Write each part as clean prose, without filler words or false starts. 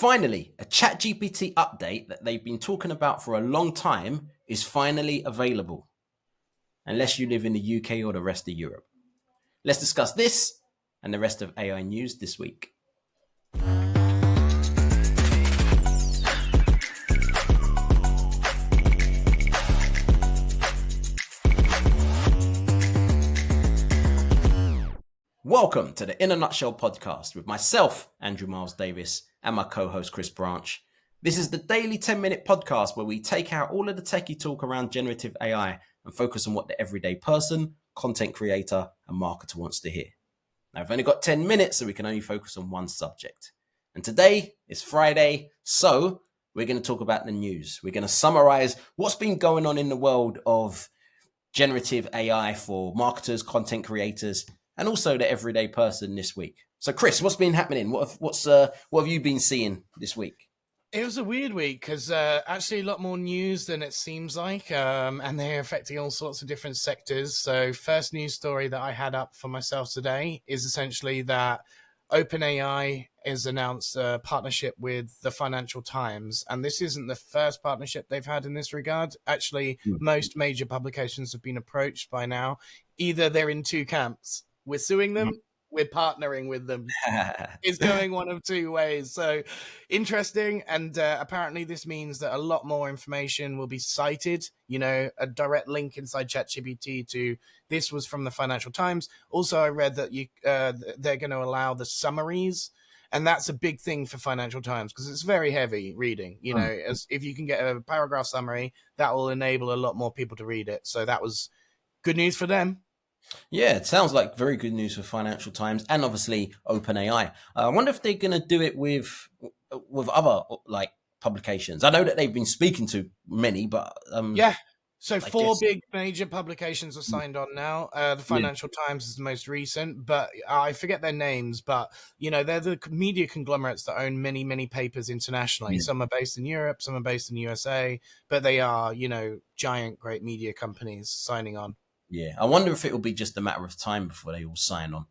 finally, a ChatGPT update that they've been talking about for a long time is finally available, unless you live in the UK or the rest of Europe. Let's discuss this and the rest of AI news this week. Welcome to the In a Nutshell podcast with myself, Andrew Miles Davis, and my co-host, Chris Branch. This is the daily 10-minute podcast where we take out all of the techie talk around generative AI and focus on what the everyday person, content creator, and marketer wants to hear. Now, I've only got 10 minutes, so we can only focus on one subject. And today is Friday, so we're going to talk about the news. We're going to summarize what's been going on in the world of generative AI for marketers, content creators, and also the everyday person this week. So, Chris, what's been happening? What have you been seeing this week? It was a weird week because actually a lot more news than it seems like, and they're affecting all sorts of different sectors. So, first news story that I had up for myself today is essentially that OpenAI has announced a partnership with the Financial Times, and this isn't the first partnership they've had in this regard. Actually, most major publications have been approached by now. Either they're in two camps. We're suing them, we're partnering with them. It's going one of two ways. So interesting. And apparently this means that a lot more information will be cited, a direct link inside ChatGPT to this was from the Financial Times. Also, I read that they're going to allow the summaries. And that's a big thing for Financial Times because it's very heavy reading. As if you can get a paragraph summary, that will enable a lot more people to read it. So that was good news for them. Yeah, it sounds like very good news for Financial Times and obviously OpenAI. I wonder if they're going to do it with other like publications. I know that they've been speaking to many, but yeah. So four big major publications are signed on now. The Financial Times is the most recent, but I forget their names. But they're the media conglomerates that own many, many papers internationally. Some are based in Europe, some are based in the USA, but they are giant, great media companies signing on. Yeah, I wonder if it will be just a matter of time before they all sign on,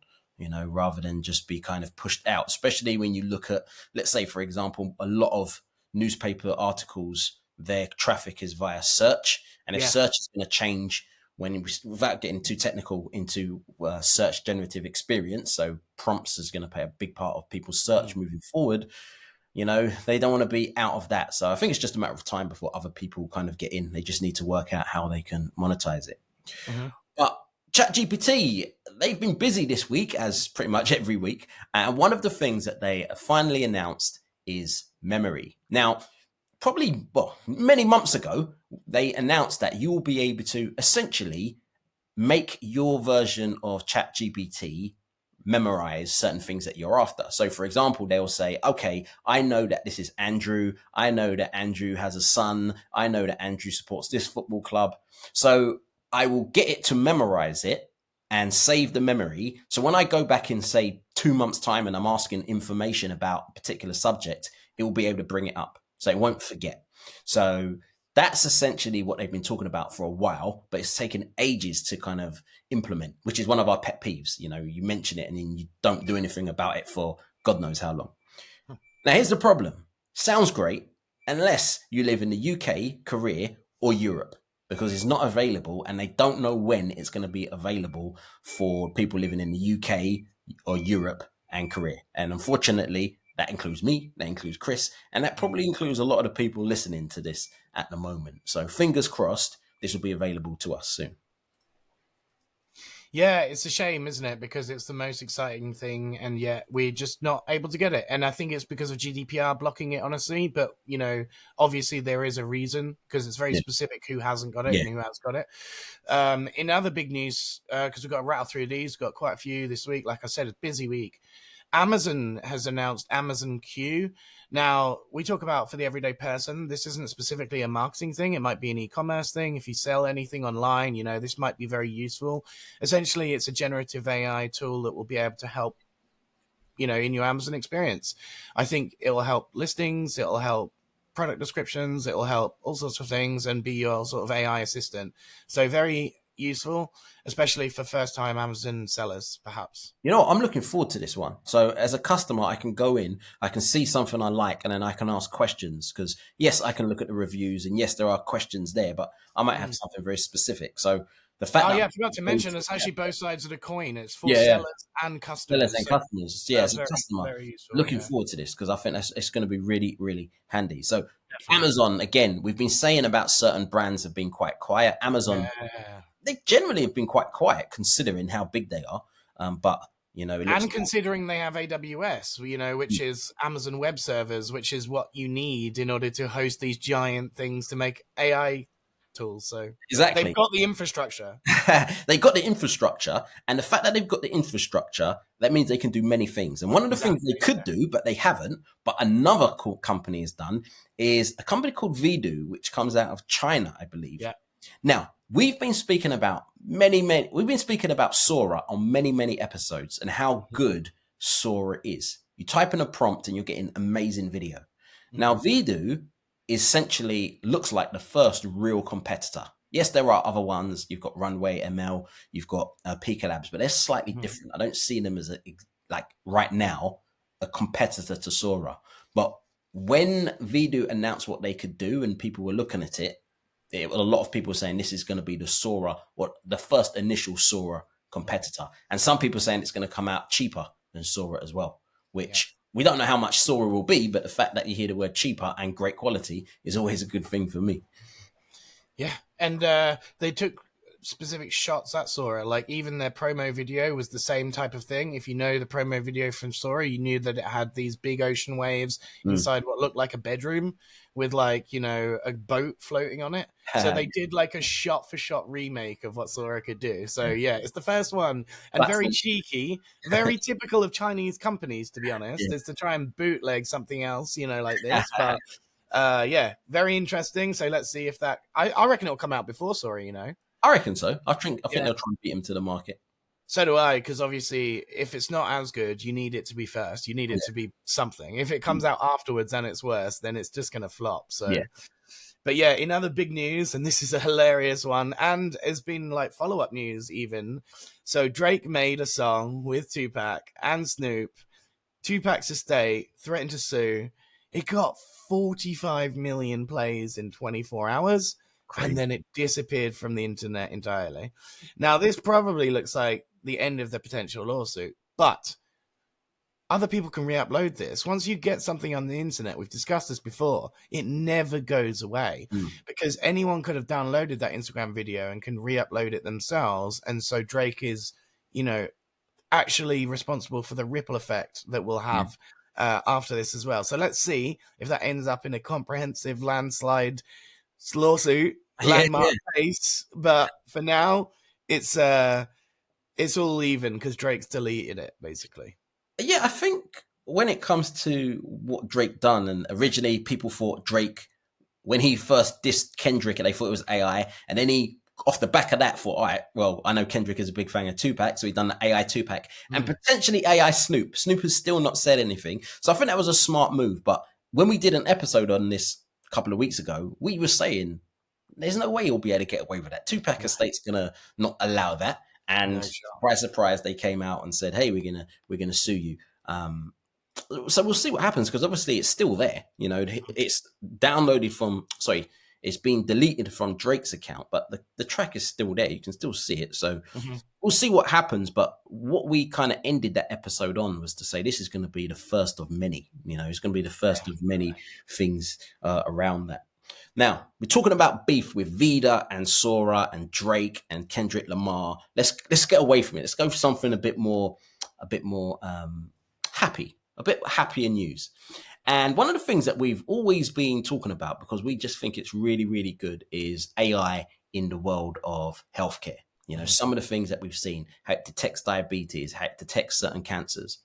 rather than just be kind of pushed out, especially when you look at, let's say, for example, a lot of newspaper articles, their traffic is via search. And if search is going to change without getting too technical into search generative experience, so prompts is going to play a big part of people's search moving forward, they don't want to be out of that. So I think it's just a matter of time before other people kind of get in. They just need to work out how they can monetize it. But ChatGPT, they've been busy this week, as pretty much every week. And one of the things that they finally announced is memory. Now, many months ago, they announced that you will be able to essentially make your version of ChatGPT memorize certain things that you're after. So, for example, they'll say, okay, I know that this is Andrew. I know that Andrew has a son. I know that Andrew supports this football club. So I will get it to memorize it and save the memory. So when I go back in, say, 2 months' time and I'm asking information about a particular subject, it will be able to bring it up. So it won't forget. So that's essentially what they've been talking about for a while, but it's taken ages to kind of implement, which is one of our pet peeves. You mention it and then you don't do anything about it for God knows how long. Now, here's the problem. Sounds great unless you live in the UK, Korea, or Europe, because it's not available and they don't know when it's going to be available for people living in the UK or Europe and Korea. And unfortunately, that includes me, that includes Chris, and that probably includes a lot of the people listening to this at the moment. So fingers crossed, this will be available to us soon. Yeah, it's a shame, isn't it? Because it's the most exciting thing, and yet we're just not able to get it. And I think it's because of GDPR blocking it, honestly. But, obviously there is a reason, because it's very specific who hasn't got it and who has got it. In other big news, because we've got to rattle through these, we've got quite a few this week. Like I said, it's a busy week. Amazon has announced Amazon Q. Now, we talk about for the everyday person, this isn't specifically a marketing thing. It might be an e-commerce thing. If you sell anything online, this might be very useful. Essentially, it's a generative AI tool that will be able to help, in your Amazon experience. I think it will help listings. It will help product descriptions. It will help all sorts of things and be your sort of AI assistant. So very useful, especially for first-time Amazon sellers, perhaps. You know what? I'm looking forward to this one. So as a customer, I can go in, I can see something I like, and then I can ask questions. Because yes, I can look at the reviews, and yes, there are questions there, but I might have Mm. something very specific. So the fact Oh that yeah, I'm I forgot to able mention it's yeah, actually both sides of the coin. It's for yeah, yeah, sellers and sellers customers, and so customers. Yeah, as a very, customer, very useful. looking Yeah, forward to this because I think it's going to be really, really handy. So definitely. Amazon, again, we've been saying about certain brands have been quite quiet. Amazon, Yeah. they generally have been quite quiet considering how big they are. But it looks And considering they have AWS, which is Amazon Web Servers, which is what you need in order to host these giant things to make AI tools. So they've exactly. got the infrastructure. They got the infrastructure, and the fact that they've got the infrastructure, that means they can do many things. And one of the things they Exactly. could do, but they haven't, but another cool company has done, is a company called Vidu, which comes out of China, I believe. Yeah. Now, we've been speaking about we've been speaking about Sora on many, many episodes and how good Sora is. You type in a prompt and you're getting amazing video. Now, Mm-hmm. Vidu essentially looks like the first real competitor. Yes, there are other ones. You've got Runway ML, you've got Pika Labs, but they're slightly Mm-hmm. different. I don't see them as like right now a competitor to Sora. But when Vidu announced what they could do and people were looking at it, a lot of people saying this is going to be the Sora, or the first initial Sora competitor. And some people saying it's going to come out cheaper than Sora as well, Yeah. which we don't know how much Sora will be, but the fact that you hear the word cheaper and great quality is always a good thing for me. Yeah, and they took specific shots at Sora. Like even their promo video was the same type of thing. If you know the promo video from Sora, you knew that it had these big ocean waves Mm. inside what looked like a bedroom with a boat floating on it. So they did like a shot for shot remake of what Sora could do. So yeah, it's the first one and That's very cheeky, very typical of Chinese companies, to be honest, is to try and bootleg something else, like this. But yeah, very interesting. So let's see if that. I reckon it'll come out before Sora. I reckon so. I think Yeah. they'll try and beat him to the market. So do I, because obviously, if it's not as good, you need it to be first. You need it Yeah. to be something. If it Mm. comes out afterwards and it's worse, then it's just going to flop. Yeah. So, but yeah, in other big news, and this is a hilarious one, and has been like follow up news even. So Drake made a song with Tupac and Snoop. Tupac's estate threatened to sue. It got 45 million plays in 24 hours, and Crazy. then it disappeared from the internet entirely. Now, this probably looks like the end of the potential lawsuit, but other people can re-upload this. Once you get something on the internet, we've discussed this before, it never goes away Mm. because anyone could have downloaded that Instagram video and can re-upload it themselves. And so Drake is, you know, actually responsible for the ripple effect that we'll Yeah. have after this as well. So let's see if that ends up in a comprehensive landslide lawsuit, Yeah, landmark yeah. case. But for now, it's all even because Drake's deleted it basically. Yeah, I think when it comes to what Drake done, and originally people thought Drake, when he first dissed Kendrick, and they thought it was AI, and then he, off the back of that, thought, all right, well, I know Kendrick is a big fan of Tupac, so he done the AI Tupac, and potentially AI Snoop. Snoop has still not said anything, so I think that was a smart move. But when we did an episode on this a couple of weeks ago, we were saying there's no way he'll be able to get away with that. Tupac No, estate's gonna not allow that. And no shot. surprise, surprise, they came out and said, "Hey, we're gonna sue you." So we'll see what happens because obviously it's still there. It's downloaded from. Sorry, it's been deleted from Drake's account, but the track is still there. You can still see it. So Mhm. we'll see what happens. But what we kind of ended that episode on was to say this is going to be the first of many. It's going to be the first of many things around that. Now, we're talking about beef with Vida and Sora and Drake and Kendrick Lamar. Let's get away from it. Let's go for something a bit more happy, a bit happier news. And one of the things that we've always been talking about, because we just think it's really, really good, is AI in the world of healthcare. Some of the things that we've seen, how it detects diabetes, how it detects certain cancers.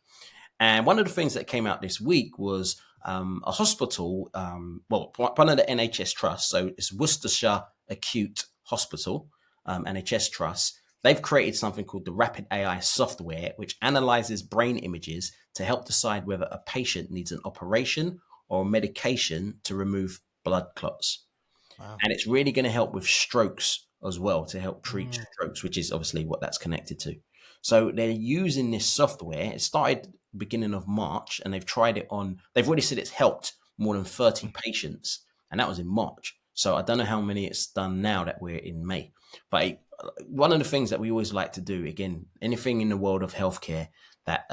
And one of the things that came out this week was a hospital, one of the NHS trusts, so it's Worcestershire Acute Hospital, NHS Trust. They've created something called the Rapid AI software, which analyzes brain images to help decide whether a patient needs an operation or a medication to remove blood clots. Wow. And it's really going to help with strokes as well to help treat Mm, strokes, which is obviously what that's connected to. So they're using this software. It started beginning of March, and they've tried it on. They've already said it's helped more than 30 patients, and that was in March. So I don't know how many it's done now that we're in May. But one of the things that we always like to do, again, anything in the world of healthcare that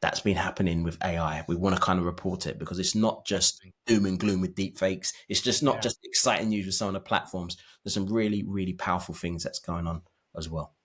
that's been happening with AI, we want to kind of report it because it's not just definitely. doom and gloom with deep fakes. It's just not Yeah. just exciting news with some of the platforms. There's some really, really powerful things that's going on as well.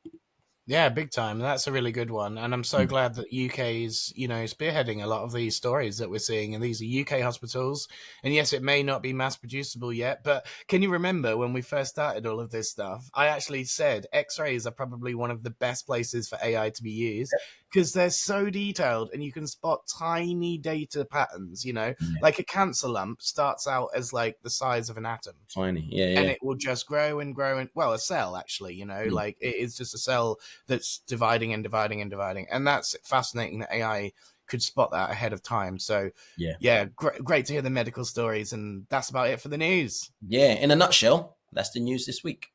Yeah, big time. That's a really good one. And I'm so Mm. glad that UK is, spearheading a lot of these stories that we're seeing. And these are UK hospitals. And yes, it may not be mass producible yet, but can you remember when we first started all of this stuff? I actually said X-rays are probably one of the best places for AI to be used because they're so detailed and you can spot tiny data patterns, Yeah, like a cancer lump starts out as like the size of an atom, tiny. Yeah, and yeah, it will just grow and grow, and well, a cell actually, mm, like it is just a cell that's dividing and dividing and dividing, and that's fascinating that AI could spot that ahead of time. So yeah, yeah, great to hear the medical stories, and that's about it for the news. yeah. In a nutshell, that's the news this week.